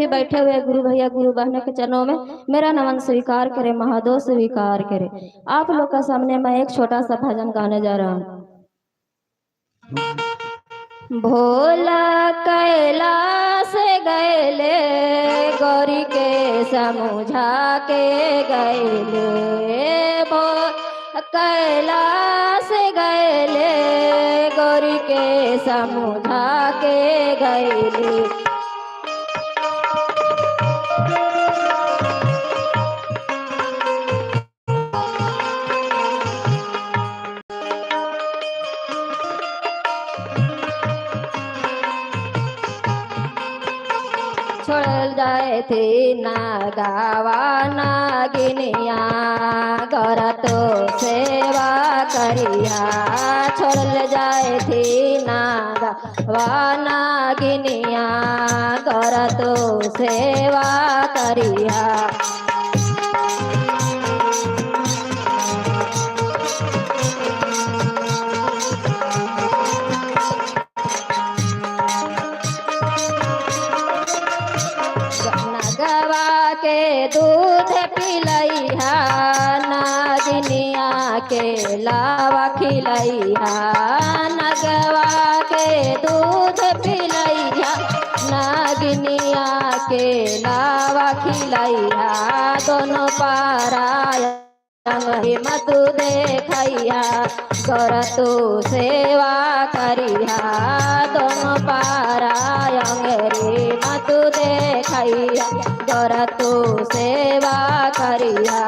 भी बैठे हुए गुरु भैया गुरु बहनों के चरणों में मेरा नमन स्वीकार करे, महादो स्वीकार करे। आप लोग का सामने मैं एक छोटा सा भजन गाने जा रहा हूँ। भोला कैलाश गैले गौरी के समझा के गैले, कैलाश गैले गौरी के समझा के गैले। छोड़ जाए थे नागावा नागिनिया कर तो सेवा करिया। छोड़ जाए थे नागावा नागिनिया कर तो सेवा करिया। नगवा के दूध पिलैया नागिनिया के लावा खिलैया। नगवा के दूध पिलैया नागिनिया के लावा खिलैया। दोनों पाराय मधु देखैया कर तू सेवा करिया। दोनों पाराय मधु देखैया कर तू सेवा करिया।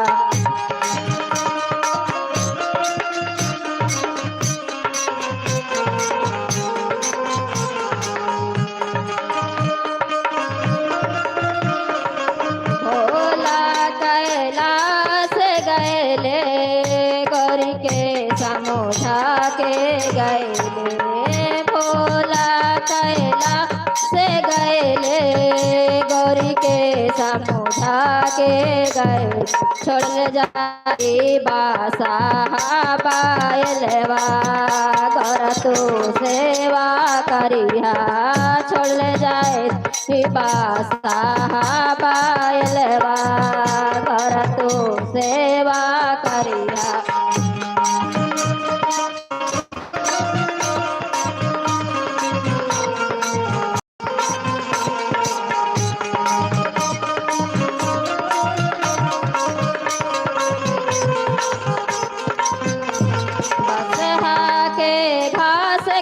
भोला कैलाश गैले गौरी के समझा के गैले। भोला कैलाश गैले गौरी के समझा के गए। छोड़ जाए बासा पायलवा कर तू सेवा करिया। छोड़ जाए बासा पायलवा कर तू सेवा करिया।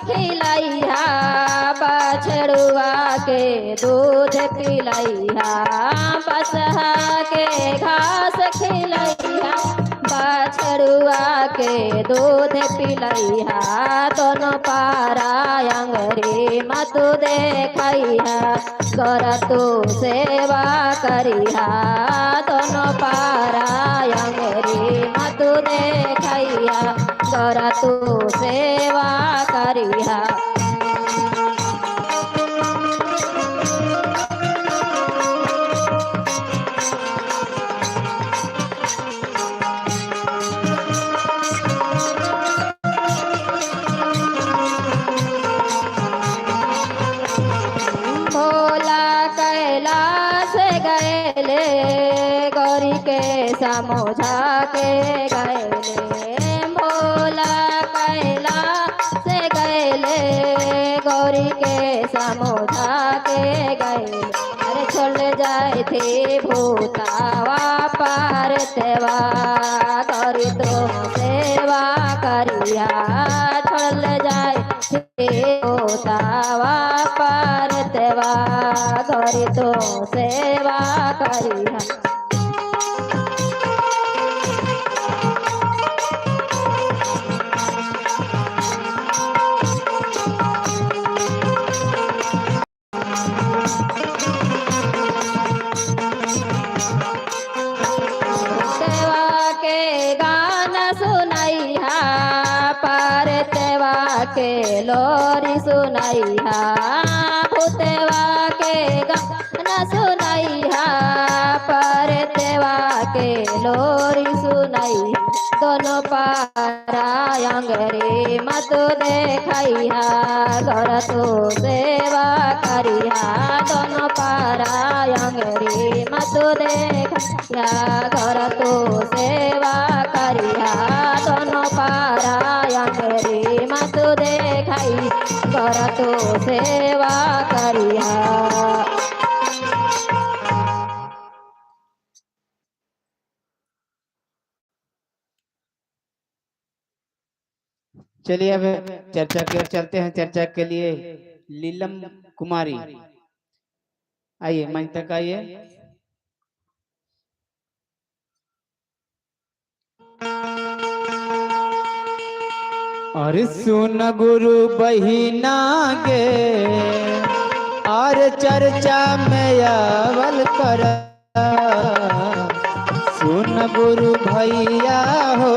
खिलैया बछड़ुआ के दूध पिलैया। बसहा के घास खिलैया बछड़ुआ के दूध पिलैया। दोनों पाराय अंगरी मधु देखैया कर तू सेवा करिया। दोनों पाराय अंगरी मधु देखैया कर तू सेवा करिया। भोला कैलाश गैले गौरी के समझा के गैले। भोला कैलाश गैले गौरी के समझा के गैले। अरे छोड़ जाए थे भूतावा पार तेवा गौरी तो सेवा करिया। छोड़ जाए थे भूतावा पार तेवा गौरी तो सेवा करिया। के लोरी सुनाइया भूतेवा के गाना सुनाइया परतेवा के लोरी सुनाई दोनों पाराय अंगरे मत देखैया घर तो सेवा करिया दोनों पाराय तू देखा घर तू सेवा करिया दोनों पारायण रे माँ तू देखाई घर तू सेवा करिया। चलिए अब चर्चा की ओर चलते हैं। चर्चा के लिए लीलम कुमारी आइए, मंच तक आइए। और सुन गुरु बहिना गे और चर्चा में अवल कर, सुन गुरु भैया हो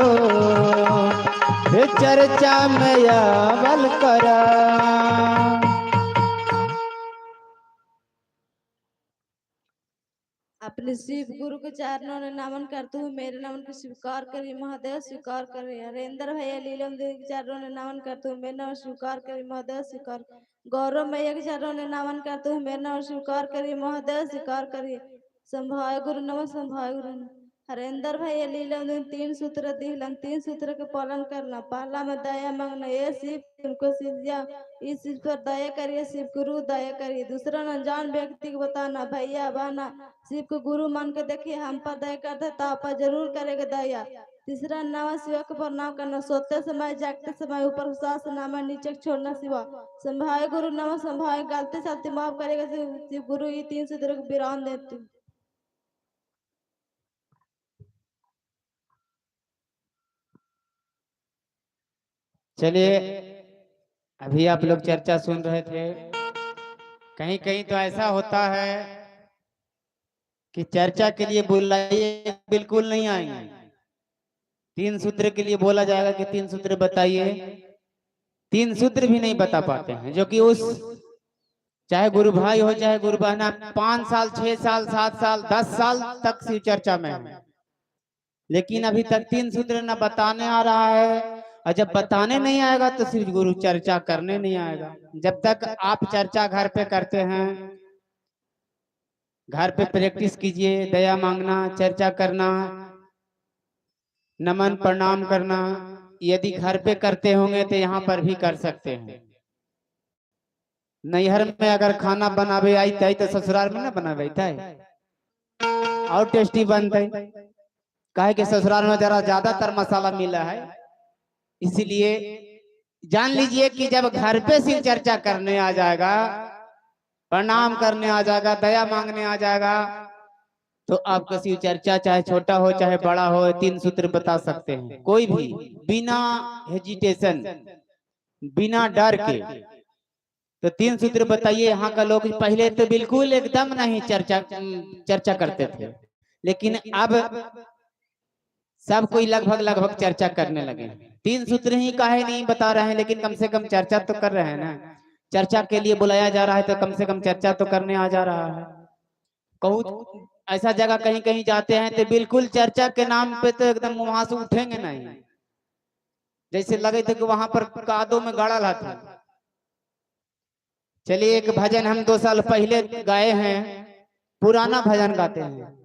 चर्चा में अवल कर। अपने शिव गुरु के चरणों ने नमन करते हुए मेरे नमन को स्वीकार करिए महादेव स्वीकार करिए। हरेंद्र भैया लीलम देवी के चरणों ने नमन करते हुए मेरे नमन स्वीकार करिए महादेव स्वीकार। गौरव मैया के चरणों ने नमन करते हुए मेरे नमन स्वीकार करिए महादेव स्वीकार करिए। संभाय गुरु नमः संभाय गुरु। हरेंद्र भैया लीलम देवी तीन सूत्र दिहलन, तीन सूत्र के पालन करना। पहला में दया मांगना, ये शिव तुमको सिद्धिया इस चीज पर दया करिए शिव गुरु दया करिए। दूसरा अनजान व्यक्ति को बताना, भैया बहना शिव को गुरु मान के देखिए हम पर दया करते तो आप पर जरूर करेगा दया। तीसरा नवा शिवा को प्रणाम करना, सोते समय जागते समय ऊपर सास नामा नीचे छोड़ना शिवा। संभाय गुरु नमः संभाय, गलती सलती माफ करेगा शिव गुरु। ये तीन सूत्र को विराम देती। चलिए अभी आप लोग चर्चा सुन रहे थे। कहीं कहीं तो ऐसा होता है कि चर्चा के लिए बुलाइए बिल्कुल नहीं आएंगे। तीन सूत्र के लिए बोला जाएगा कि तीन सूत्र बताइए, तीन सूत्र भी नहीं बता पाते हैं। जो कि उस चाहे गुरु भाई हो चाहे गुरु बहना 5 साल 6 साल 7 साल 10 साल तक शिव चर्चा में है, लेकिन अभी तक तीन सूत्र न बताने आ रहा है। और जब बताने नहीं आएगा तो शिव गुरु चर्चा करने नहीं आएगा। जब तक आप चर्चा घर पे करते हैं, घर पे प्रैक्टिस कीजिए, दया मांगना, चर्चा करना, नमन प्रणाम करना। यदि घर पे करते होंगे तो यहाँ पर भी कर सकते हैं। नैहर में अगर खाना बनावे आई तय तो ससुराल में ना बनावे तय और टेस्टी बनते। काहे कि ससुराल में जरा ज्यादातर मसाला मिला है, इसलिए जान लीजिए कि जब घर पे शिव चर्चा करने आ जाएगा, प्रणाम करने आ जाएगा, दया मांगने आ जाएगा, तो आपका शिव चर्चा चाहे छोटा हो चाहे बड़ा हो, तीन सूत्र बता सकते हैं कोई भी, बिना हेजिटेशन, बिना डर के। तो तीन सूत्र बताइए। यहाँ का लोग पहले तो बिल्कुल एकदम नहीं चर्चा करते थे, लेकिन अब सब कोई लगभग चर्चा करने लगे। तीन सूत्र ही काहे नहीं बता रहे हैं, लेकिन कम से कम चर्चा तो कर रहे हैं ना। चर्चा के लिए बुलाया जा रहा है तो कम से कम चर्चा तो करने आ जा रहा है। कहूँ ऐसा जगह कहीं कहीं जाते हैं तो बिल्कुल चर्चा के नाम पे तो एकदम वहां से उठेंगे नहीं, जैसे लगे थे कि वहां पर कादों में गड़ा रहा था। चलिए एक भजन हम 2 साल पहले गाए हैं, पुराना भजन गाते हैं।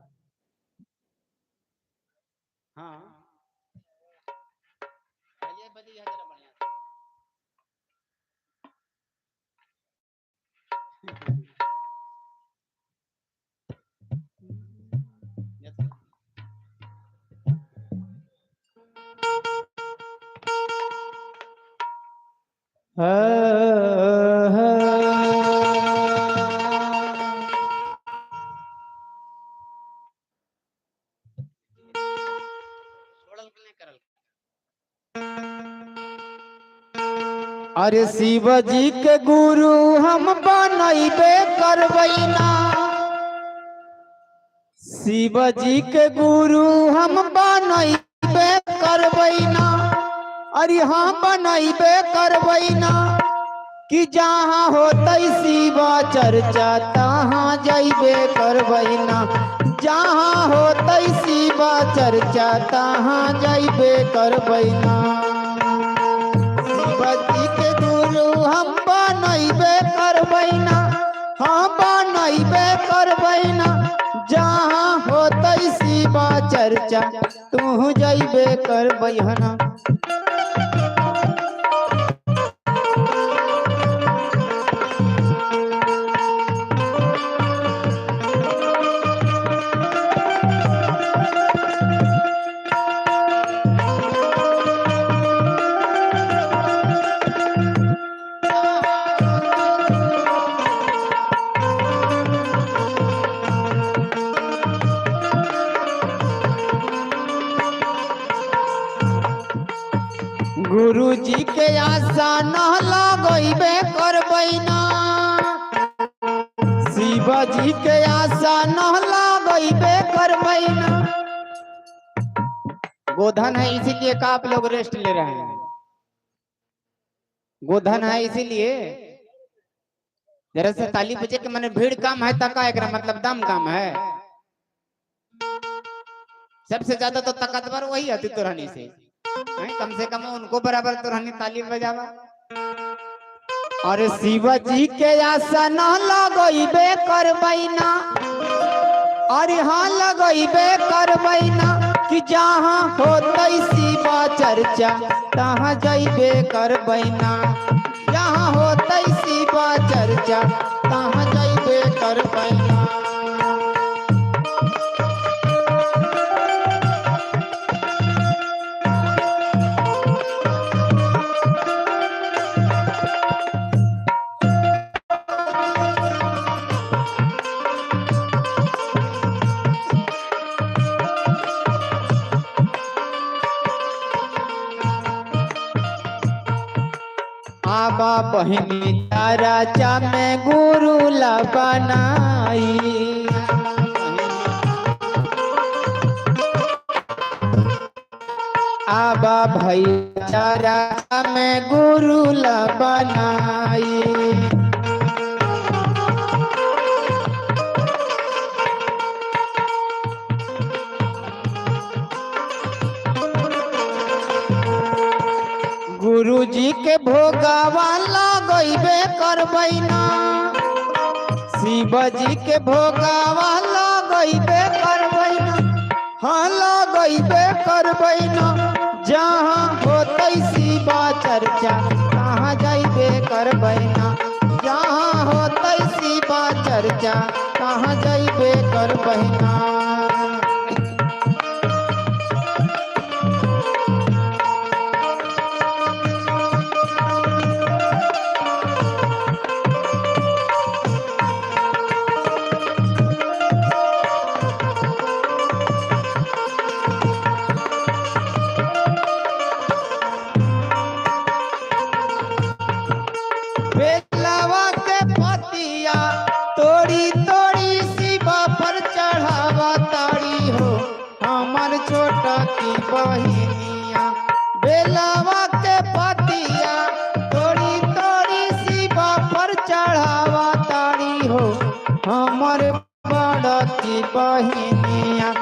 हाँ अरे शिव जी के गुरु हम बनैबे करबैना, शिव जी के गुरु हम बनैबे करबैना। अरे हाँ बनैबे करबैना कि जहाँ होतै शिव चर्चा तहाँ जैबे करबैना, जहाँ होतै शिव चर्चा तहाँ जैबे करबैना। शिव जी के गुरु हम बनैबे करबैना, हाँ बनैबे करबैना, जहाँ बा चर्चा तू जइबे कर बहना। गुरु जी के आशा न लगइबे करबैना, शिव जी के आशा न लगइबे करबैना। गोधन है इसीलिए का आप लोग रेस्ट ले रहे हैं। गोधन है इसीलिए जरा से ताली बजे के माने भीड़ कम है तका एकरा मतलब दम कम है। सबसे ज्यादा तो ताकतवर वही है तुरहनी से, कम से कम उनको बराबर तुरहनी ताली बजावा। और शिव जी के आशा न लगइबे करबैना, अरे हाँ लगइबे करबैना कि जहाँ होतै शिव चर्चा तहाँ जइबे करबैना। जहाँ होतै शिव चर्चा तहाँ जइबे करबैना। आबा बहिनी तारा चा में गुरु ला बनाई। आबा भाईचारा में गुरु ला बनाई। गुरु जी के भोगावा लगइबे करबैना, शिव जी के भोगावा लगइबे करबैना। हाँ लगइबे करबैना जहाँ होतै शिव चर्चा तहाँ जइबे करबैना। जहाँ होतै शिव चर्चा तहाँ जइबे करबैना। बेलवा के पतिया तोड़ी तोड़ी शिव पर चढ़ावा ताड़ी हो हमर छोटा की बहिनिया। बेलवा के पतिया तोड़ी तोड़ी शिव पर चढ़ावा ताड़ी हो हमर बड़ा की बहिनिया।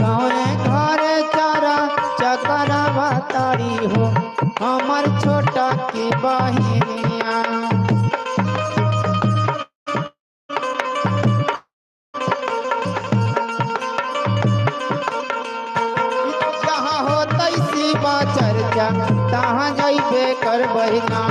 गाँव घर चारा चकरावा ताड़ी हो हमर छोटा की बहिनिया। जहाँ होतै शिव चर्चा तहाँ जइबे करबैना।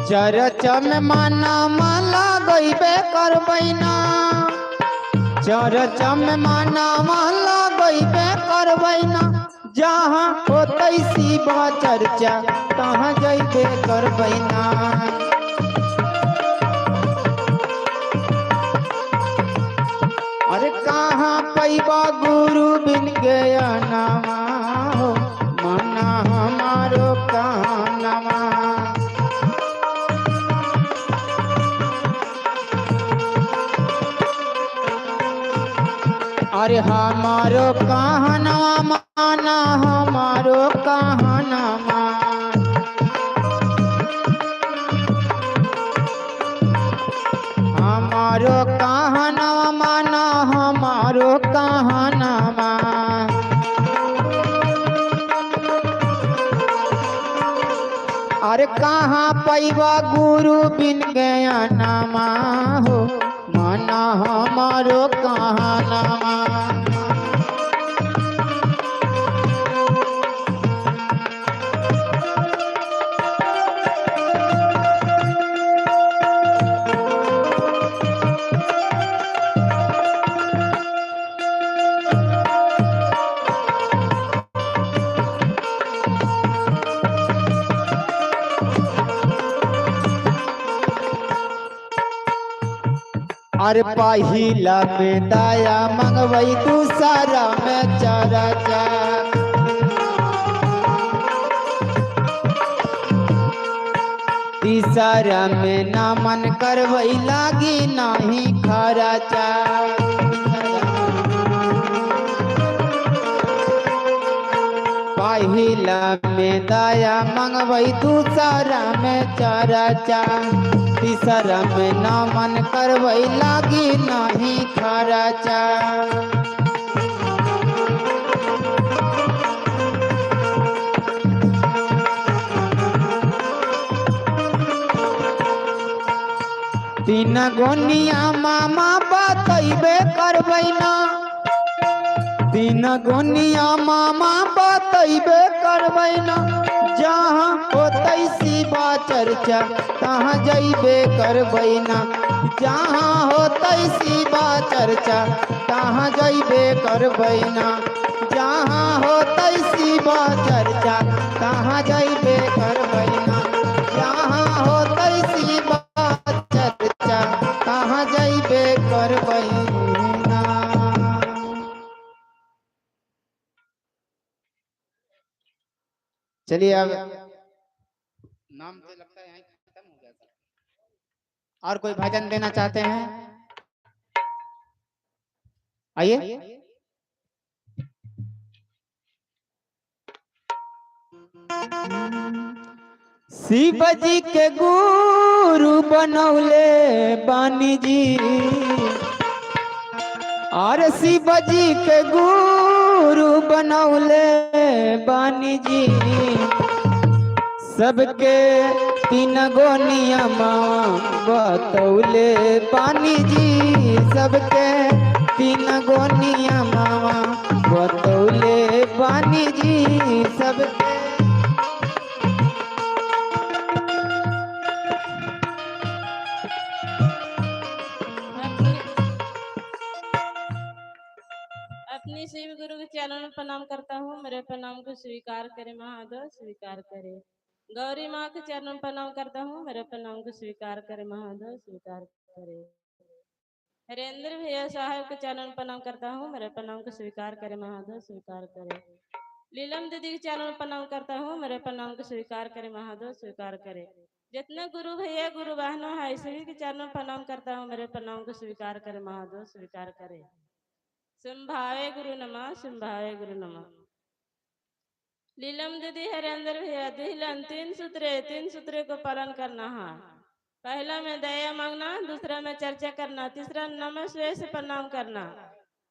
चरच में माना माला गइबे करबैना। चरच में माना माला गइबे करबैना। जहाँ होतै शिव चर्चा तहाँ जइबे करबैना। अरे कहाँ पैबा गुरु बिन ज्ञानमा हो मना हमारो कहाँ नमा। अरे हमारो कहनवा माना हमारो कहनमा। हमारो कहनवा माना हमारो कहनवा। अरे कहाँ पैबा गुरु बिन ज्ञानमा हो, माना हमारो कहनवा। अरे पहिला में दया मंगवई दूसरा में चरचा। तीसरा में ना मन करवई लागी नहीं खर्चा। पहिला में दया मंगवई दूसरा में चरचा। तीसरा में ना मन करवई लागी नहीं खर्चा। तीन गोनिया मामा बतैबे करबै ना। तीन गोनिया मामा बतैबे करबै ना। जहाँ होतै शिवा चर्चा तहाँ जैबे करबै ना। जहाँ होतै शिवा चर्चा तहाँ जैबे करबै ना। जहाँ होतै शिवा चर्चा तहाँ जैबे करबै ना। जहाँ होतै शिवा चर्चा तहाँ जैबे करबै ना। चलिए अब नाम से लगता है यहाँ खत्म हो गया था। और कोई भजन देना चाहते हैं? आइए। शिव जी के गुरु बनौले बानी जी। और शिव जी के गुरु बनौले बानी जी। सबके तीन गो नियम बतौले बानी जी। सबके तीन गो नियम बतौले बानी जी। सबके अपनी शिव गुरु के चरणों में प्रणाम करता हूँ। मेरे प्रणाम को स्वीकार करे महादेव स्वीकार करे। गौरी माँ के चरणों में प्रणाम करता हूँ। मेरे प्रणाम को स्वीकार करे महादेव स्वीकार करे। हरेंद्र भैया साहब के चरणों में प्रणाम करता हूँ। मेरे प्रणाम को स्वीकार करे महादेव स्वीकार करे। लीलम दीदी के चरणों में प्रणाम करता हूँ। मेरे प्रणाम को स्वीकार करे महादेव स्वीकार करे। जितने गुरु भैया गुरु बहनों है सभी के चरणों में प्रणाम करता हूँ। मेरे प्रणाम को स्वीकार करे महादेव स्वीकार करे। संभावे गुरु नमः संभावे गुरु नमः। लीलम दीदी हरेंद्र भैया दिलन तीन सूत्रे को पालन करना है। पहला में दया मांगना, दूसरा में चर्चा करना, तीसरा नमस्ते से प्रणाम करना।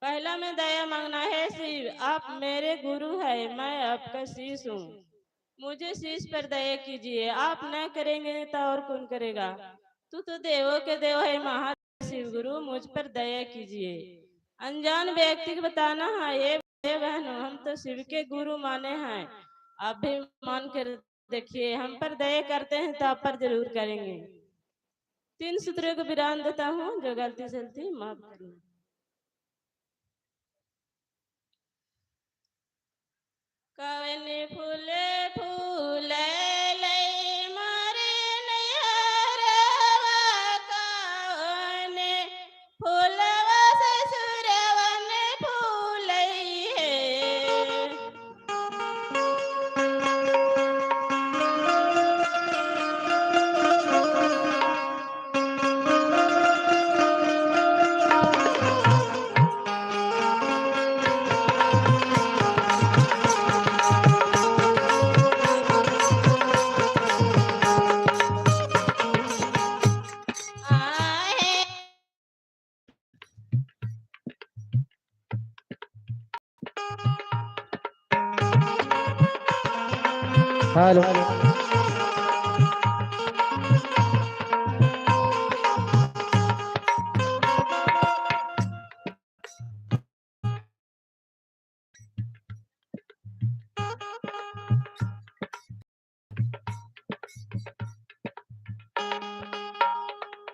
पहला में दया मांगना है शिव आप मेरे गुरु है, मैं आपका शीश हूँ, मुझे शीश पर दया कीजिए। आप न करेंगे तो और कौन करेगा। तू तो देवों के देव है महादेव शिव गुरु, मुझ पर दया कीजिए। अनजान व्यक्ति को बताना है ये बहनों हम तो शिव के गुरु माने हैं, आप भी मान कर देखिए। हम पर दया करते हैं तो आप पर जरूर करेंगे। तीन सूत्रों को विराम देता हूँ, जो गलती सलती माफ करना। कवने फूले फूले लई मारे नैहरवा, कवने फूलवा ससुरवन फूलई है। हेलो।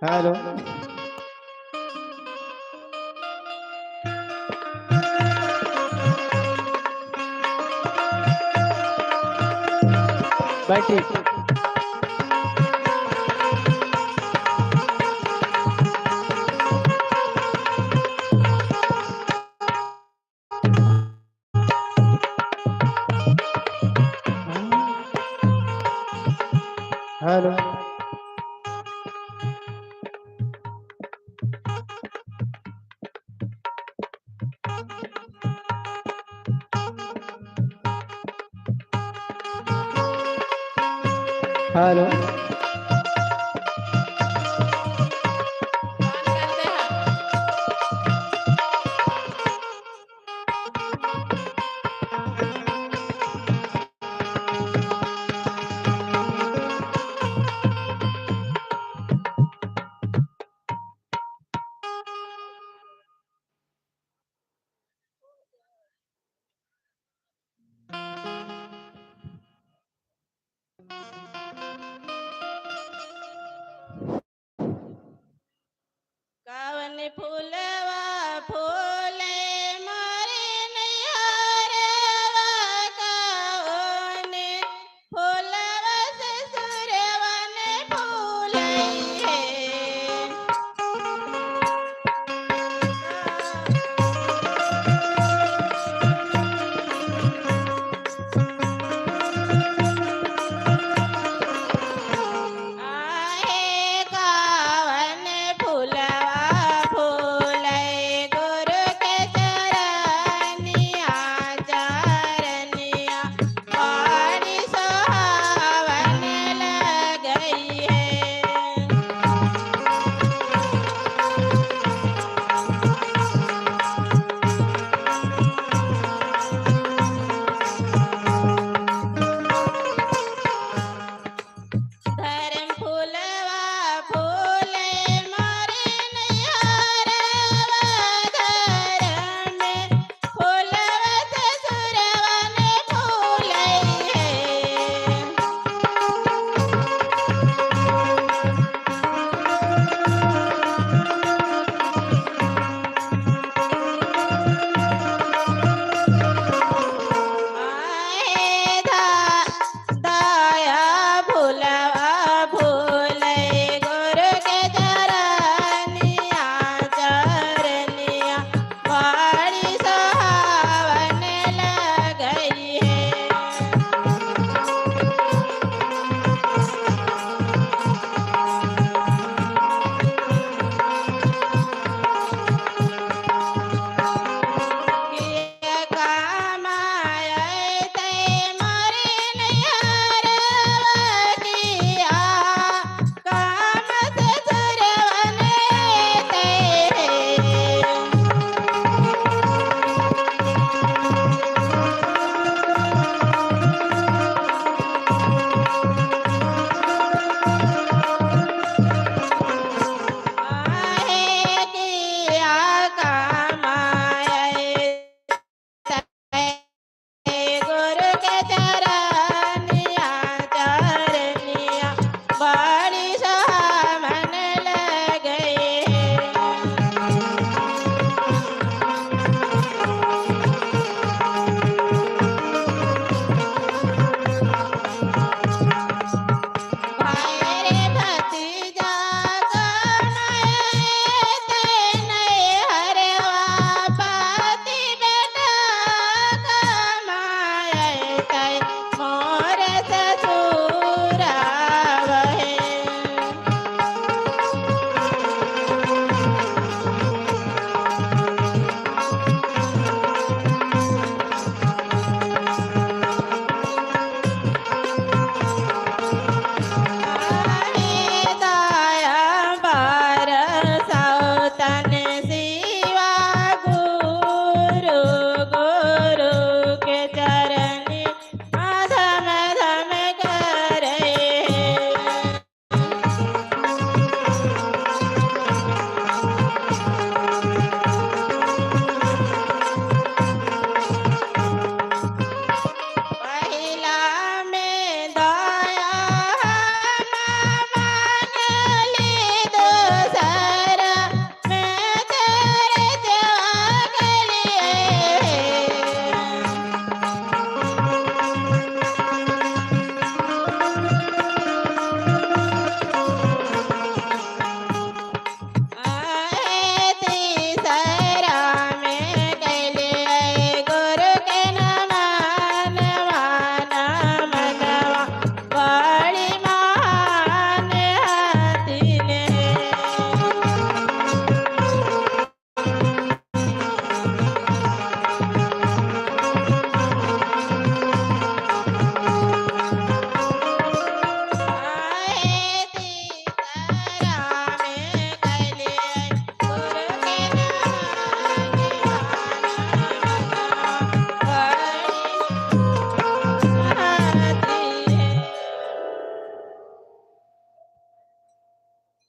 हेलो। बैठी। हेलो। हेलो।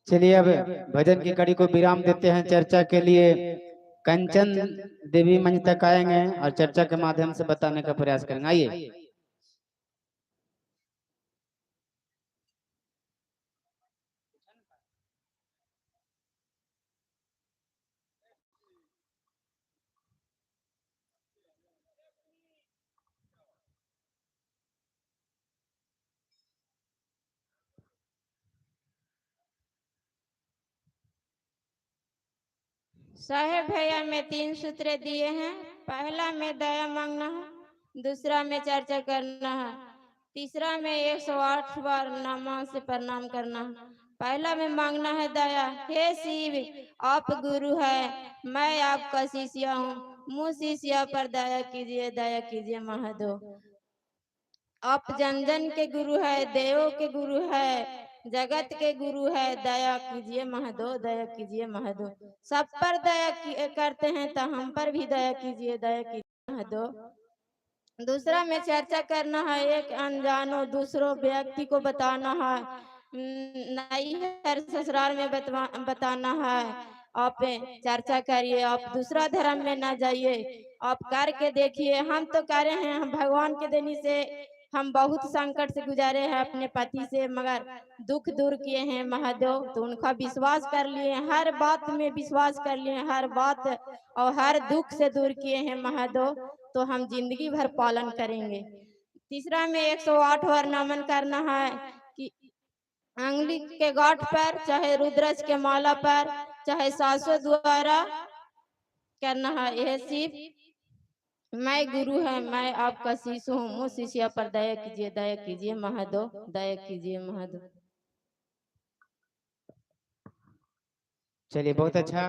चलिए अब भजन की कड़ी को विराम देते हैं। चर्चा के लिए कंचन देवी मंच तक आएंगे और चर्चा के माध्यम से बताने का प्रयास करेंगे। आइए। साहेब भैया में 3 सूत्र दिए हैं। पहला में दया मांगना है, दूसरा में चर्चा करना है, तीसरा में 108 बार नामा से प्रणाम करना है। पहला में मांगना है दया। हे शिव, आप गुरु है, मैं आपका शिष्य हूँ, मुझ शिष्य पर दया कीजिए महादेव। आप जन जन के गुरु है, देवों के गुरु है, जगत के गुरु है, दया कीजिए महादेव, दया कीजिए महादेव। सब पर करते हैं तो हम पर भी दया कीजिए महादेव। दूसरा में चर्चा करना है। एक अनजानो दूसरों व्यक्ति को बताना है, नहीं है ससुराल में बताना है। आप चर्चा करिए, आप दूसरा धर्म में ना जाइए, आप करके देखिए। हम तो करे हैं, हम भगवान के देने से हम बहुत संकट से गुजारे हैं अपने पति से, मगर दुख दूर किए हैं महादेव। तो उनका विश्वास कर लिए, हर बात में विश्वास कर लिए, हर बात और हर दुख से दूर किए हैं महादेव। तो हम जिंदगी भर पालन करेंगे। तीसरा में 108 बार नमन करना है कि अंगुली के गांठ पर, चाहे रुद्राक्ष के माला पर, चाहे सासों द्वारा करना है। यह शिव, मैं गुरु है, मैं आपका शिष्य हूँ, मुझ शिष्य पर दया कीजिए महादेव, दया कीजिए महादेव। चलिए, बहुत अच्छा।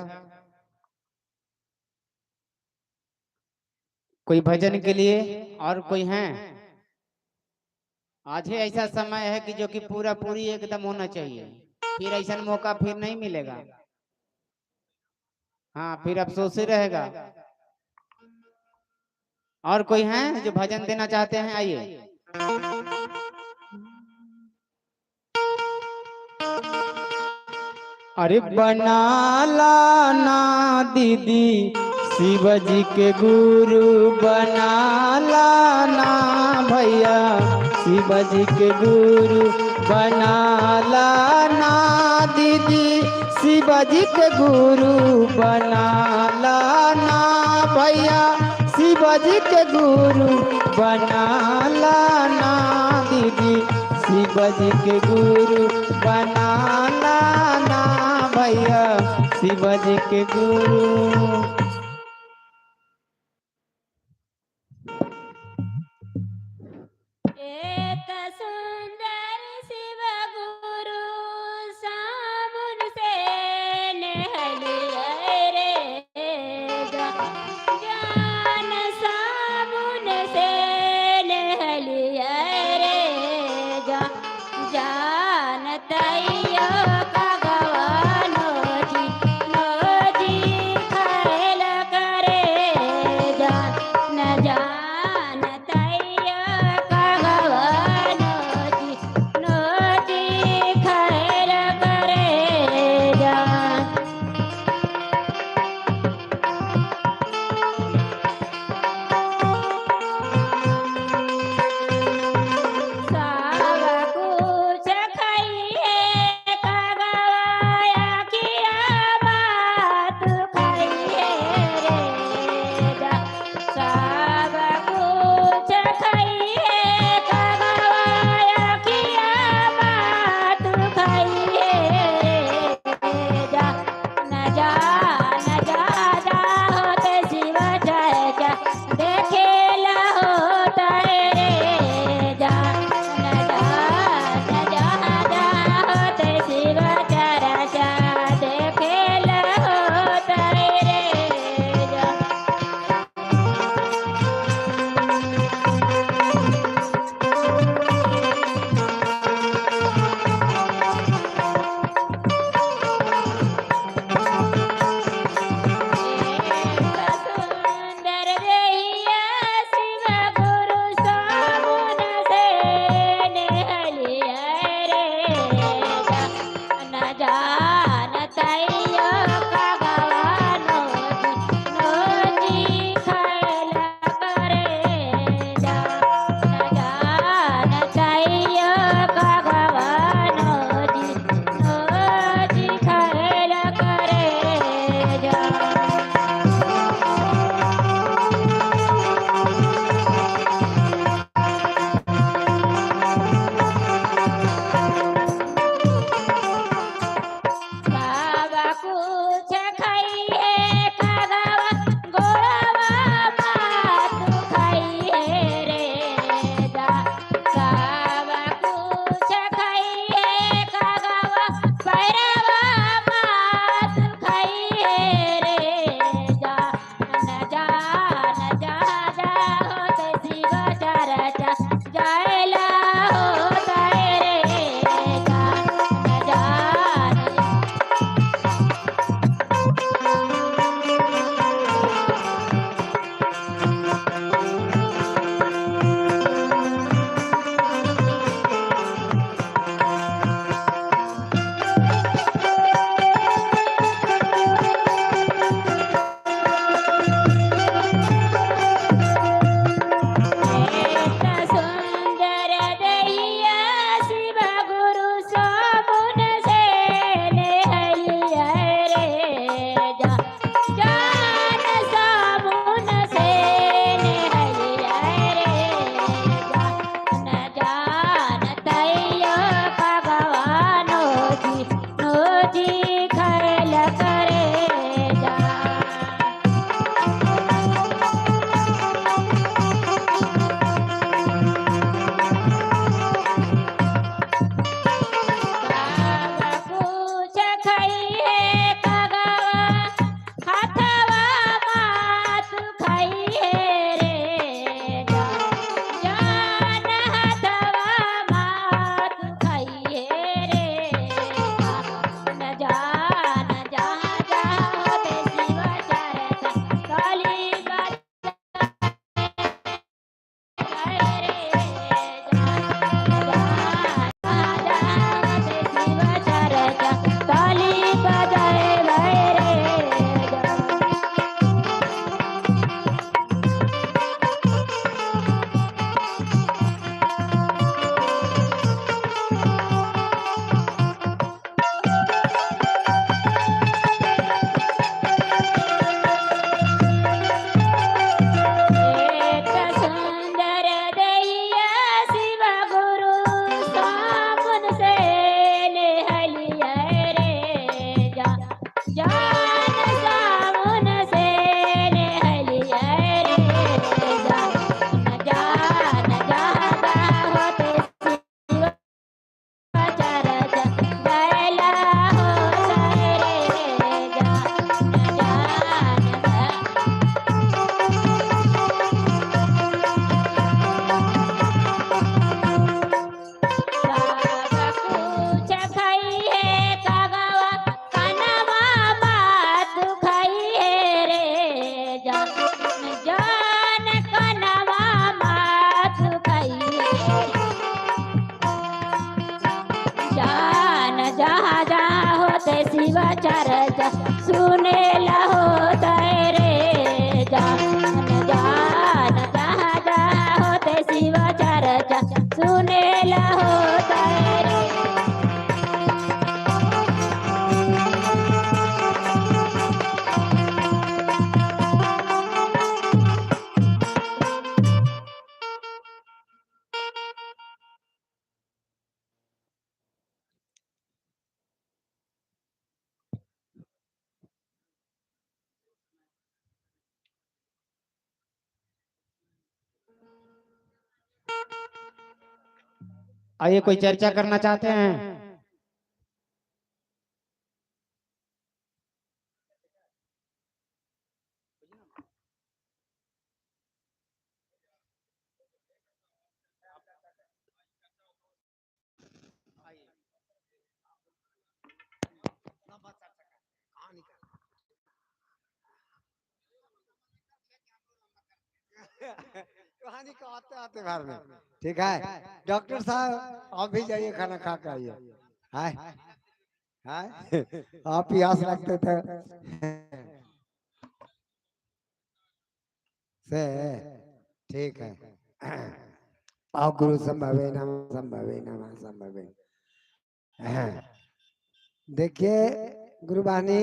कोई भजन के लिए और कोई हैं? आज ही ऐसा समय है कि जो कि पूरा पूरी एकदम होना चाहिए, फिर ऐसा मौका फिर नहीं मिलेगा। हाँ, फिर अफसोस ही रहेगा। और कोई हैं जो भजन देना चाहते हैं? आइए। अरे बना लाना दीदी शिव जी के गुरु, बना लाना भैया शिव जी के गुरु, बना लाना दीदी शिव जी के गुरु, बना लाना भैया शिव जी के गुरु, बना लाना दीदी शिव जी के गुरु, बना लाना भैया शिव जी के गुरु। एक सुंदर शिव गुरु साबुन से नहलिए रे जान, साबुन से नहलिए रे जान तैयो भगवानो जी खैल करे जान, न जान तैयो भगवानो जी चर्चा सुने लहो तेरे जान जान जहाँ जहाँ होते शिव चर्चा सुने लहो तेरे। आइए, कोई चर्चा करना चाहते हैं? कहानी को आते आते घर में। ठीक है डॉक्टर साहब, आप भी जाइए खाना खा के आइए। हाय हाय आप प्यास लगते थे से। ठीक है आओ गुरु संभवे नमः संभवे नमः संभवे। देखिए गुरुबानी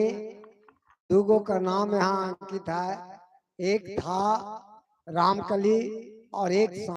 दुगो का नाम यहाँ अंकित है। एक था रामकली और एक